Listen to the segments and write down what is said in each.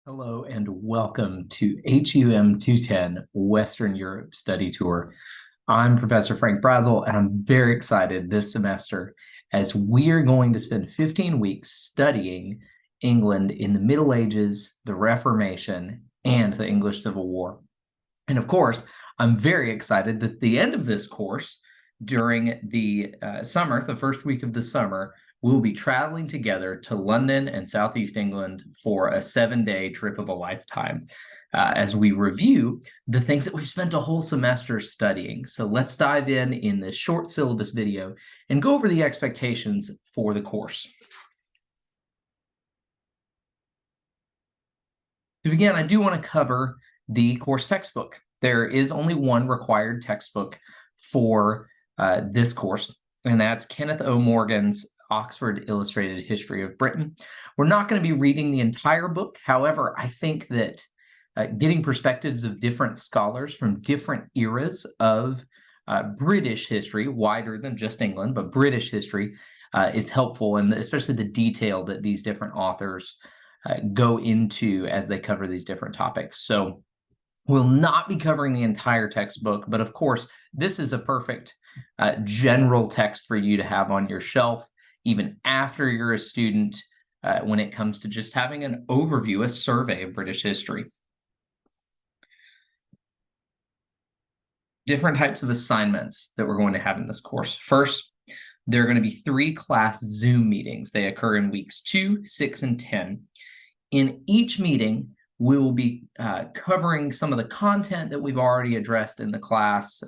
Hello and welcome to HUM 210 Western Europe Study Tour. I'm Professor Frank Brazel, and I'm very excited this semester as we're going to spend 15 weeks studying England in the Middle Ages, the Reformation, and the English Civil War. And of course, I'm very excited that at the end of this course, during the summer, the first week of the summer, we'll be traveling together to London and Southeast England for a 7-day trip of a lifetime as we review the things that we've spent a whole semester studying. So let's dive in this short syllabus video and go over the expectations for the course. To begin, I do want to cover the course textbook. There is only one required textbook for this course, and that's Kenneth O. Morgan's Oxford Illustrated History of Britain. We're not going to be reading the entire book. However, I think that getting perspectives of different scholars from different eras of British history, wider than just England, but British history, is helpful, and especially the detail that these different authors go into as they cover these different topics. So we'll not be covering the entire textbook, but of course, this is a perfect general text for you to have on your shelf, even after you're a student, when it comes to just having an overview, a survey of British history. Different types of assignments that we're going to have in this course. First, there are going to be 3 class Zoom meetings. They occur in weeks 2, 6, and 10. In each meeting, we will be covering some of the content that we've already addressed in the class,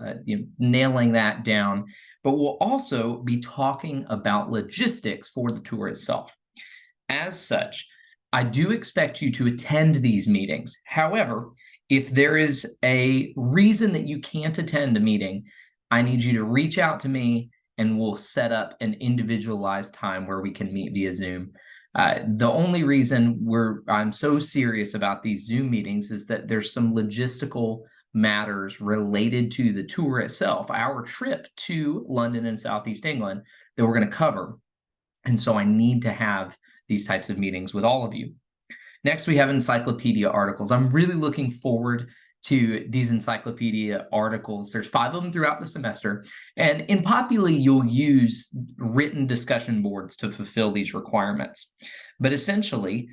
nailing that down, but we'll also be talking about logistics for the tour itself. As such, I do expect you to attend these meetings. However, if there is a reason that you can't attend a meeting, I need you to reach out to me and we'll set up an individualized time where we can meet via Zoom. The only reason I'm so serious about these Zoom meetings is that there's some logistical matters related to the tour itself, our trip to London and Southeast England, that we're going to cover. And so I need to have these types of meetings with all of you. Next, we have encyclopedia articles. I'm really looking forward to these encyclopedia articles. There's 5 of them throughout the semester. And in Populi, you'll use written discussion boards to fulfill these requirements. But essentially,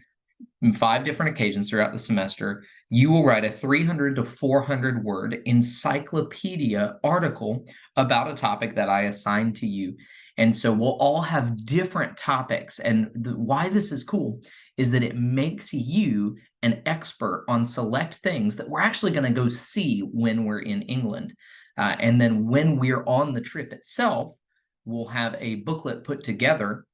in 5 different occasions throughout the semester, you will write a 300 to 400 word encyclopedia article about a topic that I assign to you. And so we'll all have different topics. And why this is cool is that it makes you an expert on select things that we're actually going to go see when we're in England. And then when we're on the trip itself, we'll have a booklet put together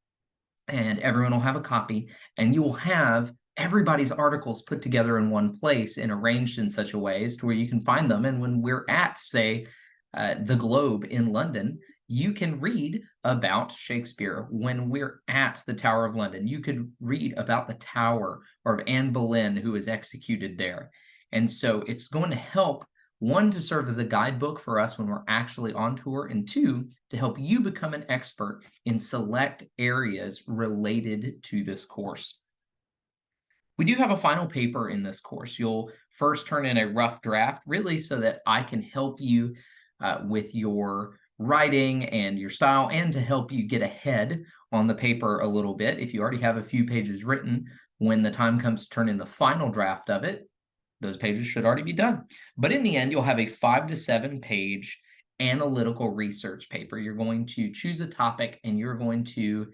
and everyone will have a copy, and you will have everybody's articles put together in one place and arranged in such a way as to where you can find them. And when we're at, say, the Globe in London, you can read about Shakespeare. When we're at the Tower of London, you could read about the Tower or of Anne Boleyn, who was executed there. And so it's going to help, 1, to serve as a guidebook for us when we're actually on tour, and 2, to help you become an expert in select areas related to this course. We do have a final paper in this course. You'll first turn in a rough draft, really so that I can help you with your writing and your style, and to help you get ahead on the paper a little bit. If you already have a few pages written, when the time comes to turn in the final draft of it, those pages should already be done. But in the end, you'll have a 5 to 7 page analytical research paper. You're going to choose a topic and you're going to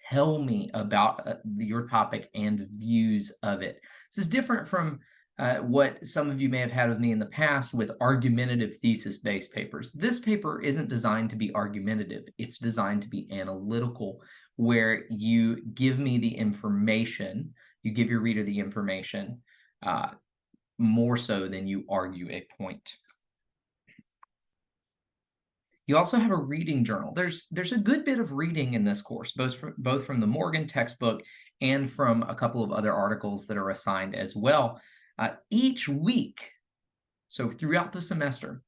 tell me about your topic and views of it. This is different from what some of you may have had with me in the past with argumentative thesis-based papers. This paper isn't designed to be argumentative. It's designed to be analytical, where you give me the information, you give your reader the information, more so than you argue a point. You also have a reading journal. There's a good bit of reading in this course, both from the Morgan textbook and from a couple of other articles that are assigned as well. Each week, so throughout the semester,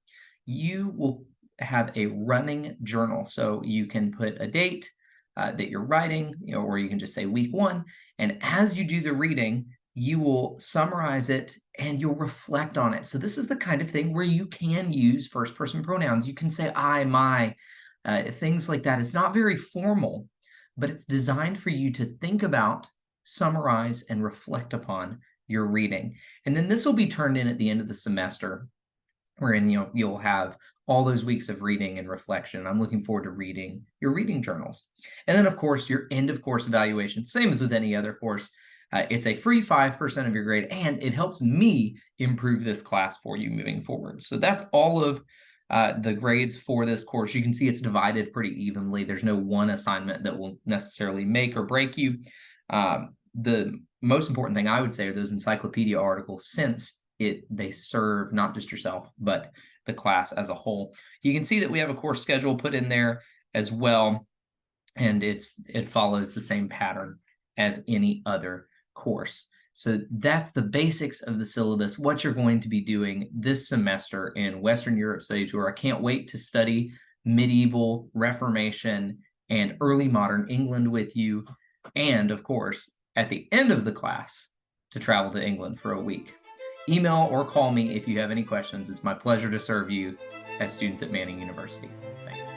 you will have a running journal. So you can put a date that you're writing, or you can just say week 1. And as you do the reading, you will summarize it and you'll reflect on it. So this is the kind of thing where you can use first person pronouns. You can say I, my, things like that. It's not very formal, but it's designed for you to think about, summarize, and reflect upon your reading. And then this will be turned in at the end of the semester, wherein you'll have all those weeks of reading and reflection. I'm looking forward to reading your reading journals. And then, of course, your end of course evaluation, same as with any other course. It's a free 5% of your grade, and it helps me improve this class for you moving forward. So that's all of the grades for this course. You can see it's divided pretty evenly. There's no one assignment that will necessarily make or break you. The most important thing I would say are those encyclopedia articles, since they serve not just yourself, but the class as a whole. You can see that we have a course schedule put in there as well, and it follows the same pattern as any other course. So that's the basics of the syllabus, what you're going to be doing this semester in Western Europe Study Tour. I can't wait to study medieval, Reformation, and early modern England with you. And of course, at the end of the class, to travel to England for a week. Email or call me if you have any questions. It's my pleasure to serve you as students at Manning University. Thanks.